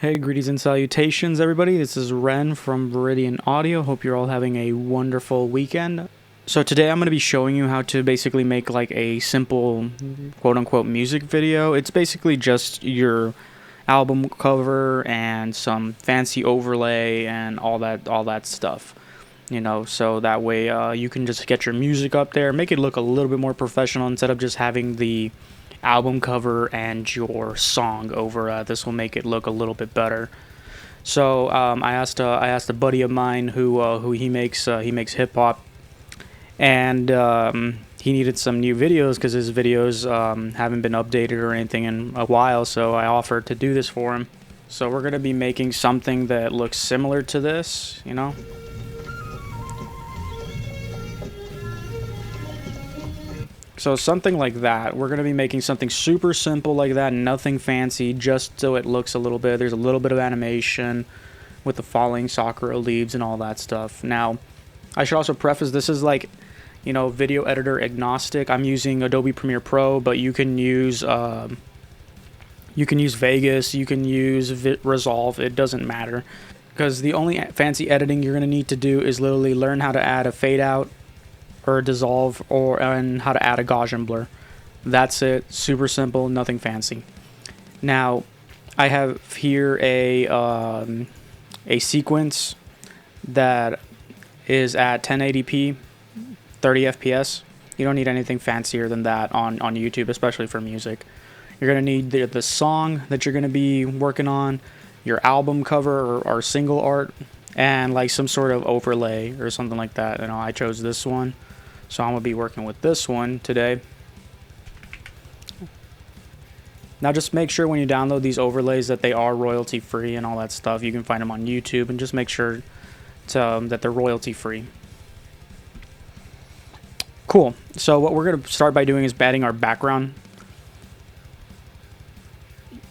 Hey, greetings and salutations, everybody. This is Ren from Viridian Audio. Hope you're all having a wonderful weekend. So today I'm going to be showing you how to basically make like a simple quote-unquote music video. It's basically just your album cover and some fancy overlay and all that stuff. You know, so that way you can just get your music up there, make it look a little bit more professional instead of just having the album cover and your song over. This will make it look a little bit better. So I asked a buddy of mine who he makes hip hop, and he needed some new videos because his videos haven't been updated or anything in a while. So I offered to do this for him. So we're gonna be making something that looks similar to this, you know. So something like that. We're going to be making something super simple like that, nothing fancy, just so it looks a little bit, there's a little bit of animation with the falling Sakura leaves and all that stuff. Now, I should also preface, this is like, you know, video editor agnostic. I'm using Adobe Premiere Pro, but you can use Vegas, you can use Resolve, it doesn't matter. Because the only fancy editing you're going to need to do is literally learn how to add a fade out, or a dissolve, and how to add a Gaussian blur. That's it. Super simple, nothing fancy. Now, I have here a sequence that is at 1080p, 30 FPS. You don't need anything fancier than that on YouTube, especially for music. You're gonna need the song that you're gonna be working on, your album cover or single art, and like some sort of overlay or something like that. You know, I chose this one. So I'm going to be working with this one today. Now just make sure when you download these overlays that they are royalty free and all that stuff. You can find them on YouTube, and just make sure that they're royalty free. Cool. So what we're going to start by doing is adding our background.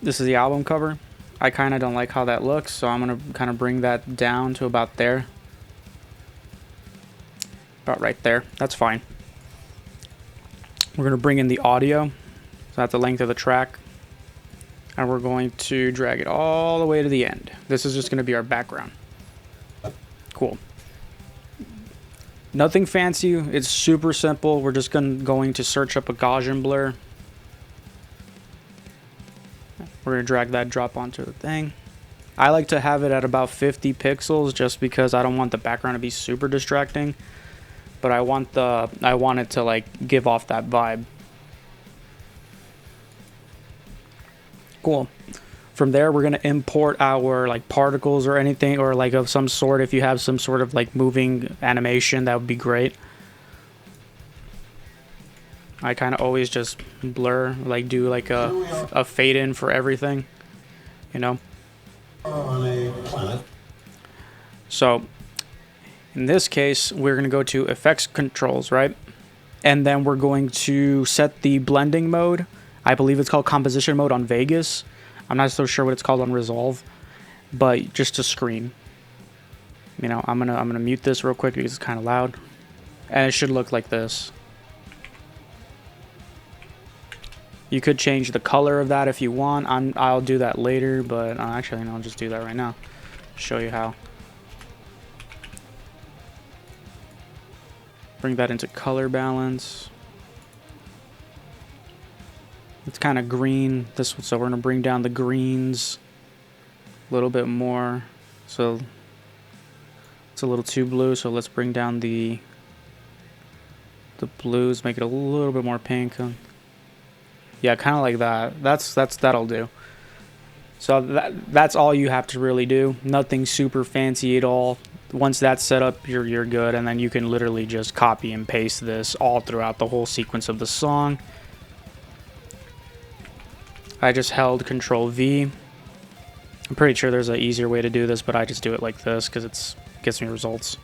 This is the album cover. I kind of don't like how that looks, so I'm going to kind of bring that down to about there. About right there. That's fine. We're going to bring in the audio. So that's the length of the track. And we're going to drag it all the way to the end. This is just going to be our background. Cool. Nothing fancy. It's super simple. We're just going to search up a Gaussian blur. We're going to drag that drop onto the thing. I like to have it at about 50 pixels just because I don't want the background to be super distracting. But I want it to like give off that vibe. Cool. From there, we're gonna import our like particles or anything, or like of some sort. If you have some sort of like moving animation, that would be great. I kind of always just blur, like do like a fade in for everything, you know. On a planet. So in this case, we're going to go to effects controls, right? And then we're going to set the blending mode. I believe it's called composition mode on Vegas. I'm not so sure what it's called on Resolve, but just to screen. You know, I'm gonna mute this real quick because it's kind of loud, and it should look like this. You could change the color of that if you want. I'll do that later, but actually, no, I'll just do that right now. Show you how. Bring that into color balance. It's kind of green. So we're gonna bring down the greens a little bit more. So it's a little too blue. So let's bring down the blues. Make it a little bit more pink. Yeah, kind of like that. That'll do. So that's all you have to really do. Nothing super fancy at all. Once that's set up, you're good, and then you can literally just copy and paste this all throughout the whole sequence of the song. I just held Control V. I'm pretty sure there's an easier way to do this, but I just do it like this because it gets me results.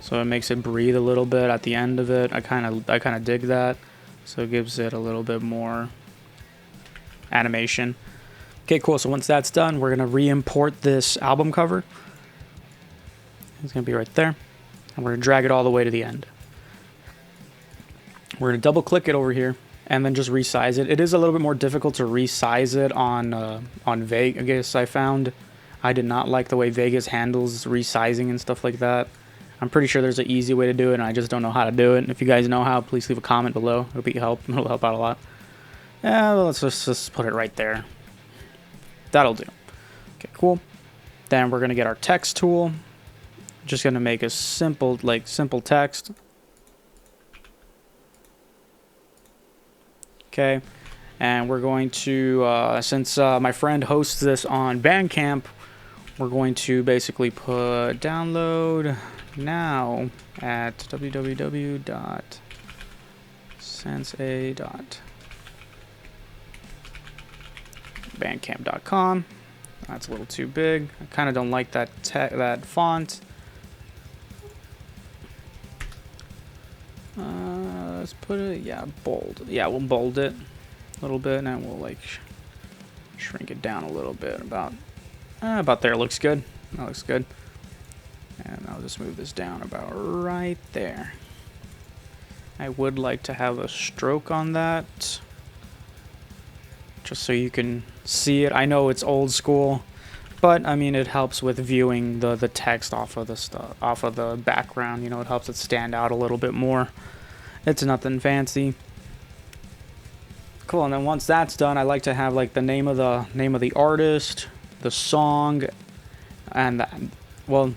So it makes it breathe a little bit at the end of it. I kind of dig that. So it gives it a little bit more animation. Okay, cool. So once that's done, we're going to re-import this album cover. It's going to be right there. And we're going to drag it all the way to the end. We're going to double click it over here. and then just resize it. It is a little bit more difficult to resize it on Vegas. I found I did not like the way Vegas handles resizing and stuff like that. I'm pretty sure there's an easy way to do it, and I just don't know how to do it. If you guys know how, please leave a comment below. It'll help out a lot. Yeah, well, let's just put it right there. That'll do. Okay, cool. Then we're gonna get our text tool. Just gonna make a simple text. Okay, and we're going to since my friend hosts this on Bandcamp, we're going to basically put download now at www.sensei.bandcamp.com. That's a little too big. I kind of don't like that font. Let's put it, yeah, bold. Yeah, we'll bold it a little bit, and then we'll like shrink it down a little bit. About there. Looks good. That looks good. And I'll just move this down about right there. I would like to have a stroke on that, just so you can see it. I know it's old school, but I mean it helps with viewing the text off of the background. You know, it helps it stand out a little bit more. It's nothing fancy. Cool. And then once that's done, I like to have like the name of the artist, the song, and the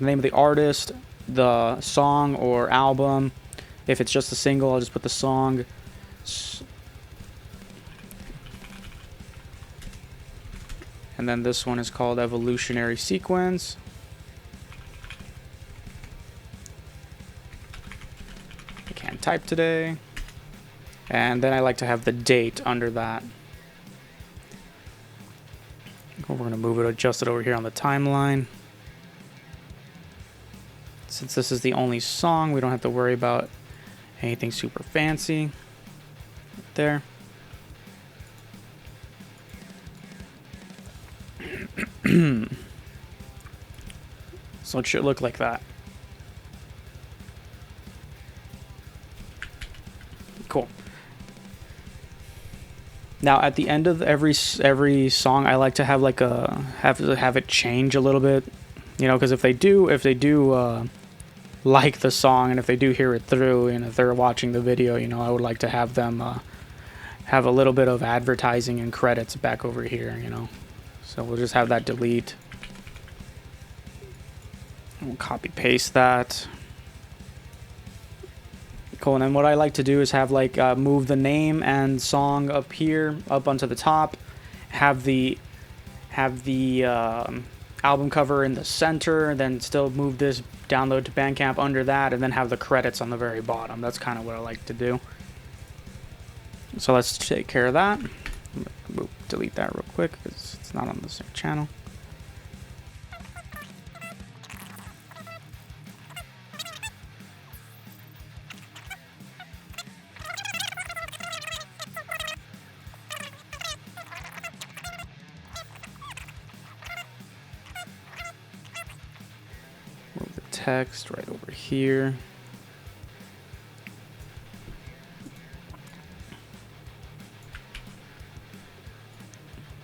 name of the artist, the song or album. If it's just a single, I'll just put the song. And then this one is called Evolutionary Sequence. I can't type today. And then I like to have the date under that. We're going to move it, adjust it over here on the timeline. Since this is the only song, we don't have to worry about anything super fancy. Right there. So it should look like that. Cool. Now at the end of every song, I like to have like have it change a little bit, you know, because if they do like the song, and if they do hear it through, and if they're watching the video, you know, I would like to have them have a little bit of advertising and credits back over here, you know. So we'll just have that delete. We'll copy paste that. Cool. And then what I like to do is have like move the name and song up here, up onto the top. Have the album cover in the center. Then still move this download to Bandcamp under that, and then have the credits on the very bottom. That's kind of what I like to do. So let's take care of that. Delete that real quick because it's not on the same channel. Move the text right over here.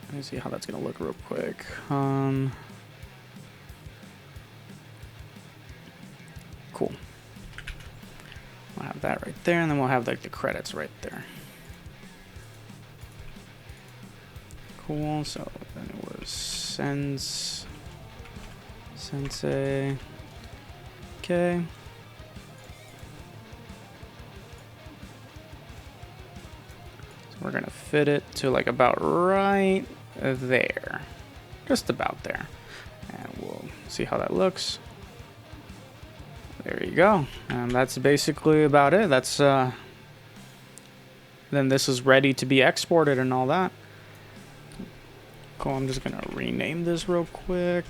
Let me see how that's gonna look real quick. Cool. We'll have that right there, and then we'll have like the credits right there. Cool. So then it was Sensei. Okay. So we're gonna fit it to like about right there, just about there, and we'll see how that looks. There you go, and that's basically about it. That's then this is ready to be exported and all that. Cool. I'm just gonna rename this real quick.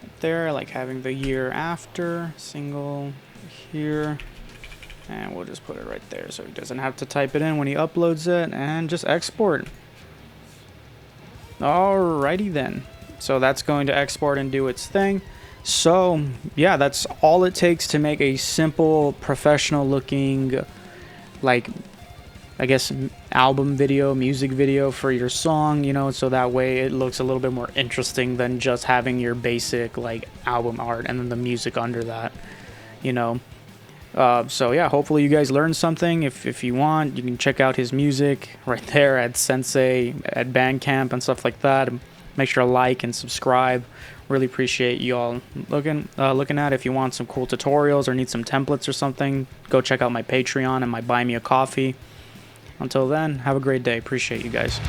Right there, I like having the year after single here, and we'll just put it right there so he doesn't have to type it in when he uploads it, and just export. Alrighty then. So that's going to export and do its thing. So yeah, that's all it takes to make a simple, professional looking, like I guess, album video, music video for your song, you know, so that way it looks a little bit more interesting than just having your basic like album art and then the music under that, you know. So yeah, hopefully you guys learned something. If you want, you can check out his music right there at Sensei, at Bandcamp and stuff like that. Make sure to like and subscribe. Really appreciate you all looking at it. If you want some cool tutorials or need some templates or something, go check out my Patreon and my Buy Me a Coffee. Until then, have a great day. Appreciate you guys.